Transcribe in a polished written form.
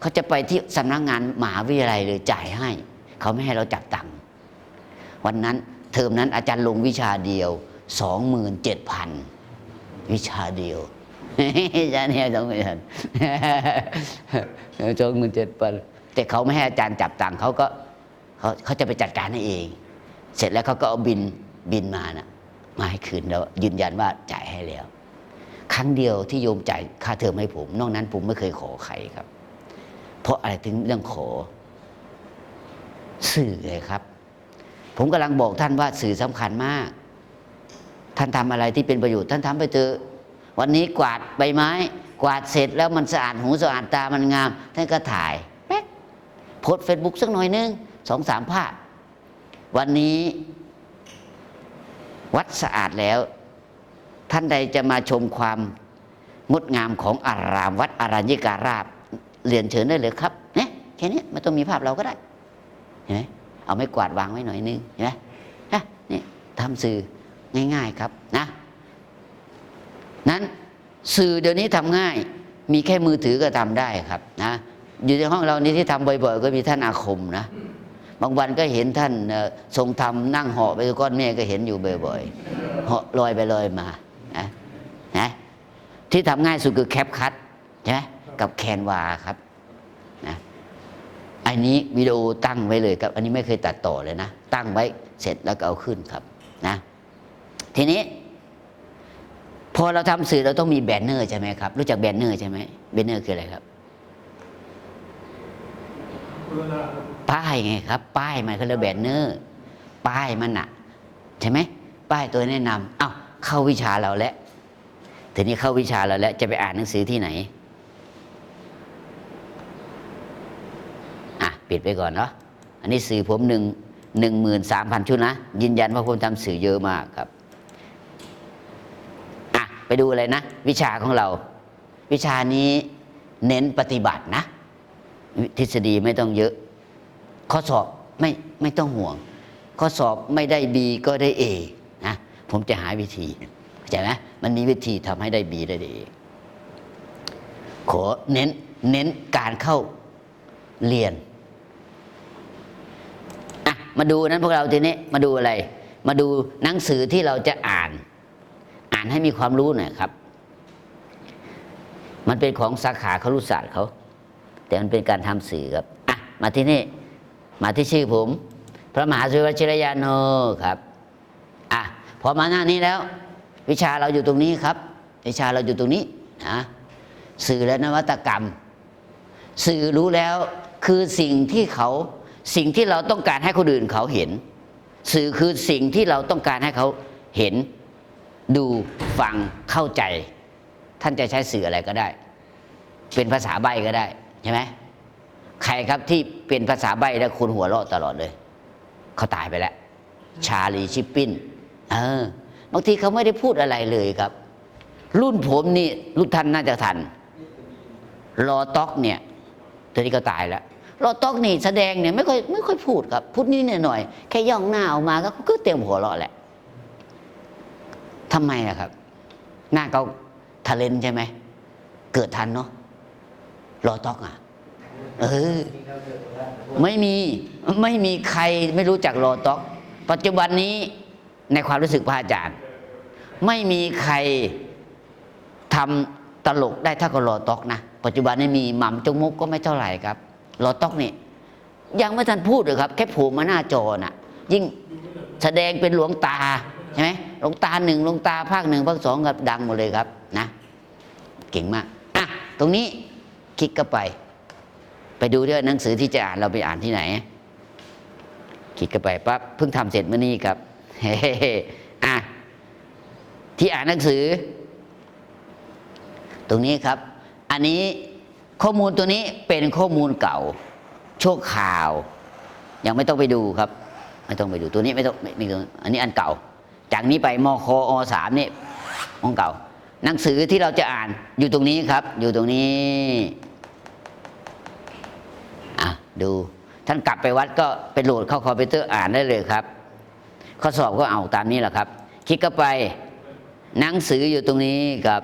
เขาจะไปที่สำนักงานมหาวิทยาลัยเลยจ่ายให้เขาไม่ให้เราจับตังค์วันนั้นเทอมนั้นอาจารย์ลงวิชาเดียว 27,000 วิชาเดียวอาจารย์เนี่ย27,000แต่เขาไม่ให้อาจารย์จับตังค์เขาจะไปจัดการให้เองเสร็จแล้วเขาก็เอาบินมานะมาให้คืนแล้วยืนยันว่าจ่ายให้แล้วครั้งเดียวที่โยมจ่ายค่าเทอมให้ผมนอกนั้นผมไม่เคยขอใครครับเพราะอะไรถึงเรื่องขอสื่อเลยครับผมกำลังบอกท่านว่าสื่อสำคัญมากท่านทำอะไรที่เป็นประโยชน์ท่านทำไปเถอะวันนี้กวาดใบไม้กวาดเสร็จแล้วมันสะอาดหูสะอาดตามันงามท่านก็ถ่ายแป๊กโพสเฟซบุ๊กสักหน่อยนึง2-3 ภาพวันนี้วัดสะอาดแล้วท่านใดจะมาชมความงดงามของอารามวัดอรัญญิการามเรียนเชิญได้เลยครับเนี่ยแค่นี้ไม่ต้องมีภาพเราก็ได้เห็นไหมเอาไม้กวาดวางไว้หน่อยนึงเห็นไหมนี่ทำสื่อง่ายๆครับนะนั้นสื่อเดี๋ยวนี้ทำง่ายมีแค่มือถือก็ทำได้ครับนะอยู่ในห้องเรานี้ที่ทำบ่อยๆก็มีท่านอาคมนะบางวันก็เห็นท่านทรงธรรมนั่งเหาะไปก้อนเมฆก็เห็นอยู่บ่อยๆเหาะลอยไปลอยมานะที่ทำง่ายสุดคือแคปคัทใช่ไหมกับแคนวาครับนะอันนี้วิดีโอตั้งไว้เลยครับอันนี้ไม่เคยตัดต่อเลยนะตั้งไว้เสร็จแล้วก็เอาขึ้นครับนะทีนี้พอเราทำสื่อเราต้องมีแบนเนอร์ใช่ไหมครับรู้จักแบนเนอร์ใช่ไหมแบนเนอร์คืออะไรครับป้ายไงครับป้ายมันคือแบนเนอร์ป้ายมันอะใช่ไหมป้ายตัวแนะนำอ้าวเข้าวิชาเราแล้วทีนี้เข้าวิชาเราแล้วจะไปอ่านหนังสือที่ไหนปิดไปก่อนเนาะอันนี้สื่อผม13,000 ชุดนะยืนยันว่าผมทำสื่อเยอะมากครับไปดูอะไรนะวิชาของเราวิชานี้เน้นปฏิบัตินะทฤษฎีไม่ต้องเยอะข้อสอบไม่ต้องห่วงข้อสอบไม่ได้ B ก็ได้ A นะผมจะหาวิธีเข้าใจไหมมันมีวิธีทำให้ได้ B ได้ A ขอเน้นการเข้าเรียนมาดูนั้นพวกเราทีนี้มาดูอะไรมาดูหนังสือที่เราจะอ่านให้มีความรู้หน่อยครับมันเป็นของสาขาครุศาสตร์เขาแต่มันเป็นการทำสื่อครับมาที่นี่มาที่ชื่อผมพระมหาสุวชิรยานโนครับพอมาหน้านี้แล้ววิชาเราอยู่ตรงนี้ครับวิชาเราอยู่ตรงนี้นะสื่อและนวัตกรรมสื่อรู้แล้วคือสิ่งที่เราต้องการให้คนอื่นเขาเห็นสื่อคือสิ่งที่เราต้องการให้เขาเห็นดูฟังเข้าใจท่านจะใช้สื่ออะไรก็ได้เป็นภาษาใบ้ก็ได้ใช่ไหมใครครับที่เป็นภาษาใบ้แล้วคุณหัวเราะตลอดเลยเขาตายไปแล้วชาลีชิปปินบางทีเขาไม่ได้พูดอะไรเลยครับรุ่นผมนี่รุ่นท่านน่าจะทันรอต็อกเนี่ยตอนนี้ก็ตายแล้วรอต็อกนี่แสดงเนี่ยไม่ค่อยพูดครับพูดนิดหน่อยแค่ย่องหน้าออกมาก็เตรียมหัวเราะแหละทำไมอะครับหน้าเขาทะเลนใช่ไหมเกิดทันเนาะรอต็อกไม่มีใครไม่รู้จักรอต็อกปัจจุบันนี้ในความรู้สึกพระอาจารย์ไม่มีใครทำตลกได้เท่ากับรอต็อกนะปัจจุบันนี้มีหม่ำจงมุกก็ไม่เท่าไหร่ครับรอต็อกนี่ยังไม่ทันพูดเลยครับแค่ผูกมาหน้าจอน่ะยิ่งแสดงเป็นหลวงตาใช่ไหมหลวงตา1หลวงตาภาค 1ภาค 2กับดังหมดเลยครับนะเก่งมากตรงนี้คลิกเข้าไปดูด้วยหนังสือที่จะอ่านเราไปอ่านที่ไหนคลิกเข้าไปปั๊บเพิ่งทำเสร็จเมื่อนี้ครับที่อ่านหนังสือตรงนี้ครับอันนี้ข้อมูลตัวนี้เป็นข้อมูลเก่าชั่วข่าวยังไม่ต้องไปดูครับไม่ต้องไปดูตัวนี้ไม่ต้องอันนี้อันเก่าจากนี้ไปมคอ3นี่ของเก่าหนังสือที่เราจะอ่านอยู่ตรงนี้ครับอยู่ตรงนี้ดูท่านกลับไปวัดก็ไปโหลดเข้าคอมพิวเตอร์อ่านได้เลยครับข้อสอบก็เอาตามนี้แหละครับคลิกเข้าไปหนังสืออยู่ตรงนี้ครับ